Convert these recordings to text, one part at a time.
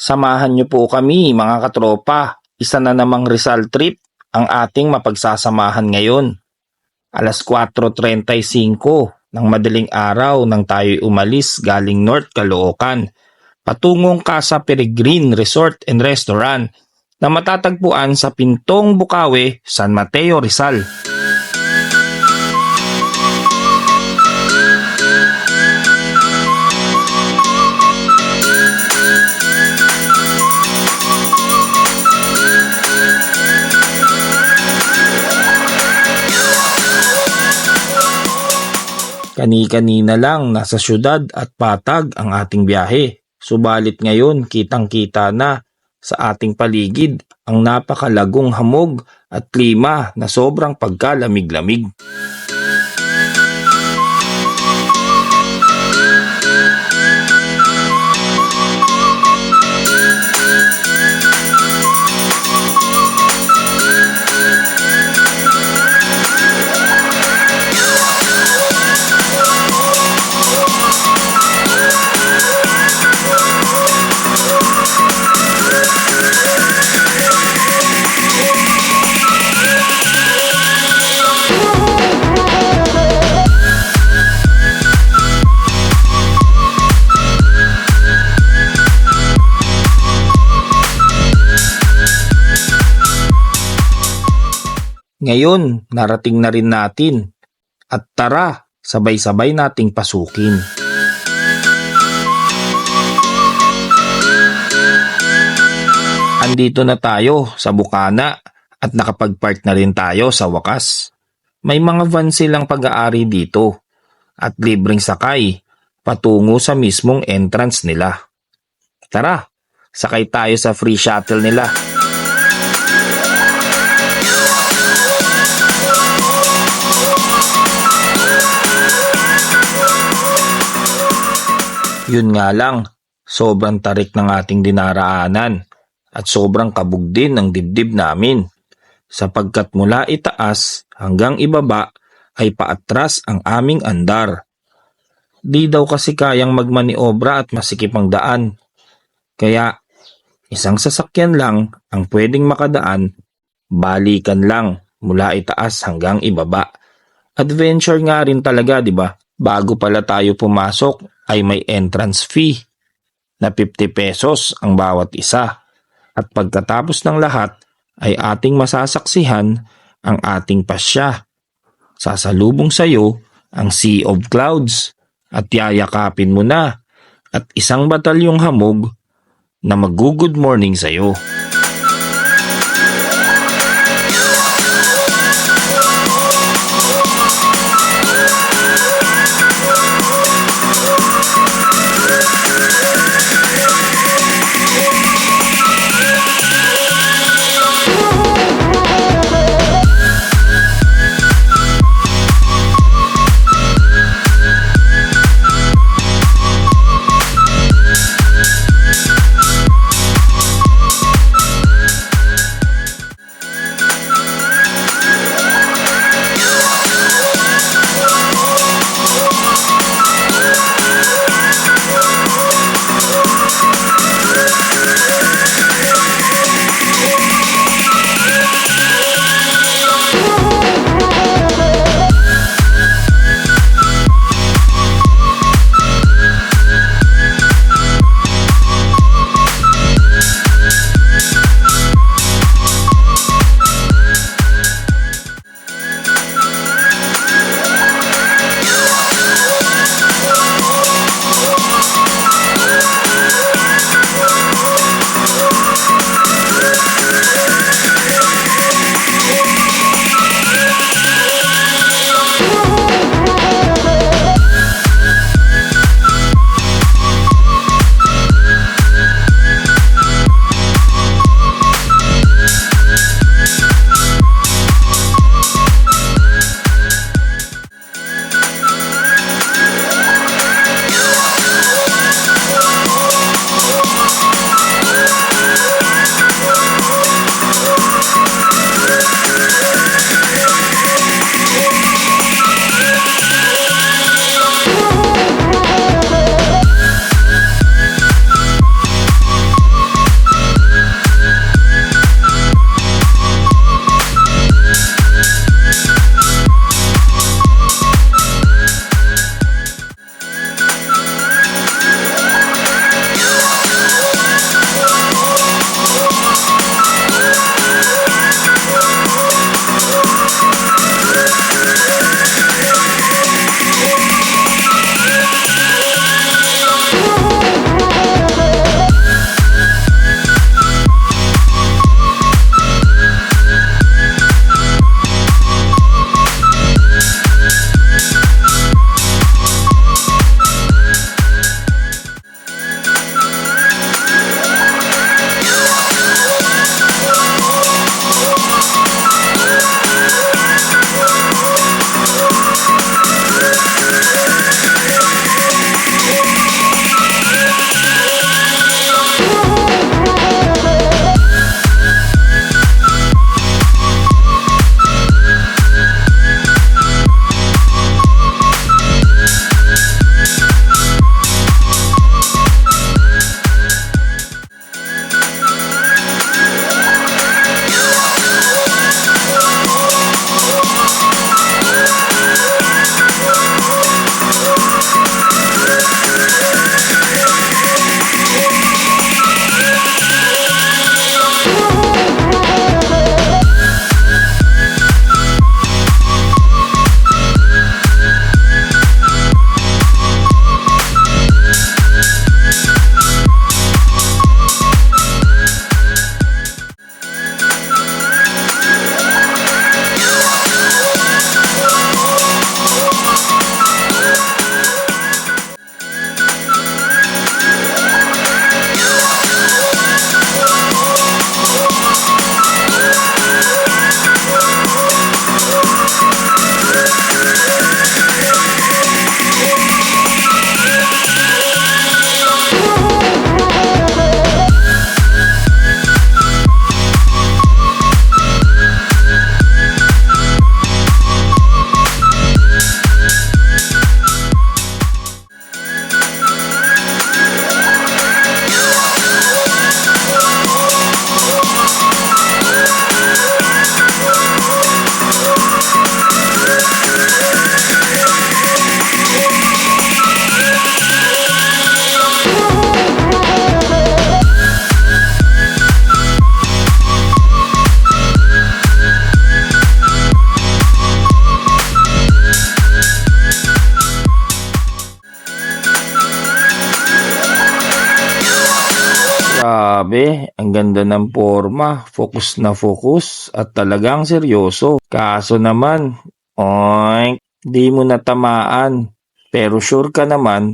Samahan niyo po kami mga katropa. Isa na namang Rizal trip ang ating mapagsasamahan ngayon. Alas 4:35 ng madaling araw nang tayo'y umalis galing North Caloocan patungong Casa Peregrine Resort and Restaurant na matatagpuan sa Pintong Bukawi, San Mateo, Rizal. Kani-kanina lang nasa syudad at patag ang ating biyahe. Subalit ngayon kitang-kita na sa ating paligid ang napakalagong hamog at klima na sobrang pagkalamig-lamig. Ngayon, narating na rin natin at tara, sabay-sabay nating pasukin. Andito na tayo sa Bukana at nakapag-park na rin tayo sa wakas. May mga van silang pag-aari dito at libreng sakay patungo sa mismong entrance nila. Tara, sakay tayo sa free shuttle nila. Yun nga lang, sobrang tarik ng ating dinaraanan at sobrang kabog din ng dibdib namin sapagkat mula itaas hanggang ibaba ay paatras ang aming andar. Di daw kasi kayang magmaniobra at masikip ang daan. Kaya isang sasakyan lang ang pwedeng makadaan, balikan lang mula itaas hanggang ibaba. Adventure nga rin talaga, di ba? Bago pala tayo pumasok ay may entrance fee na 50 pesos ang bawat isa. At pagkatapos ng lahat ay ating masasaksihan ang ating pasya. Sasalubong sa iyo ang Sea of Clouds at yayakapin mo na at isang batalyong hamog na mag-good morning sa iyo. Grabe, ang ganda ng forma, focus na focus at talagang seryoso. Kaso naman, oink, di mo natamaan. Pero sure ka naman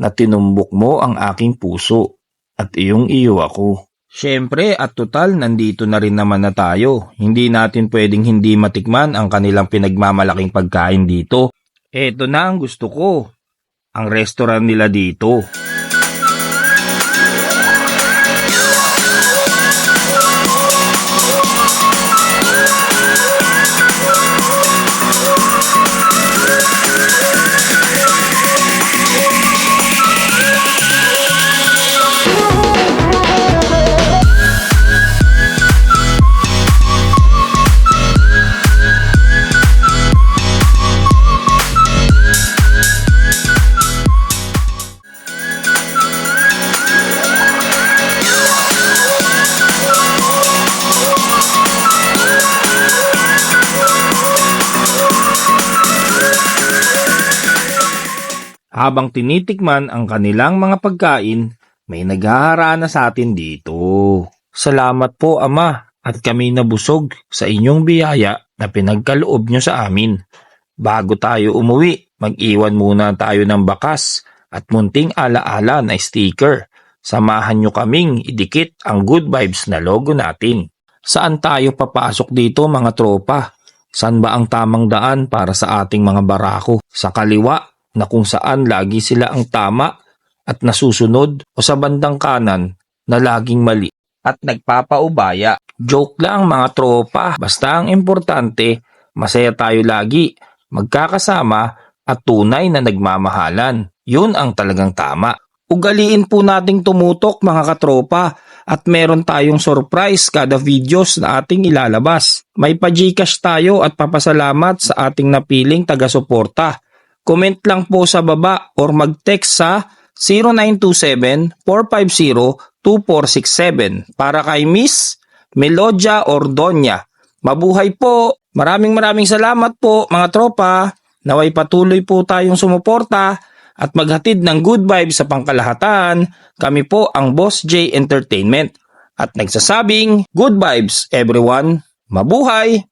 na tinumbok mo ang aking puso at iyong-iyo ako. Siyempre at total nandito na rin naman na tayo. Hindi natin pwedeng hindi matikman ang kanilang pinagmamalaking pagkain dito. Eto na ang gusto ko, ang restaurant nila dito. Habang tinitikman ang kanilang mga pagkain, may naghaharana sa atin dito. Salamat po Ama at kami nabusog sa inyong biyaya na pinagkaloob nyo sa amin. Bago tayo umuwi, mag-iwan muna tayo ng bakas at munting alaala na sticker. Samahan nyo kaming idikit ang good vibes na logo natin. Saan tayo papasok dito mga tropa? Saan ba ang tamang daan para sa ating mga barako? Sa kaliwa na kung saan lagi sila ang tama at nasusunod o sa bandang kanan na laging mali at nagpapaubaya. Joke lang mga tropa, basta ang importante, masaya tayo lagi, magkakasama at tunay na nagmamahalan. Yun ang talagang tama. Ugaliin po nating tumutok mga katropa at meron tayong surprise kada videos na ating ilalabas. May pa-Gcash tayo at papasalamat sa ating napiling taga-suporta. Comment lang po sa baba or mag-text sa 0927-450-2467 para kay Miss Melodia Ordoña. Mabuhay po! Maraming salamat po mga tropa. Naway patuloy po tayong sumuporta at maghatid ng good vibes sa pangkalahatan. Kami po ang Boss J Entertainment at nagsasabing good vibes everyone. Mabuhay!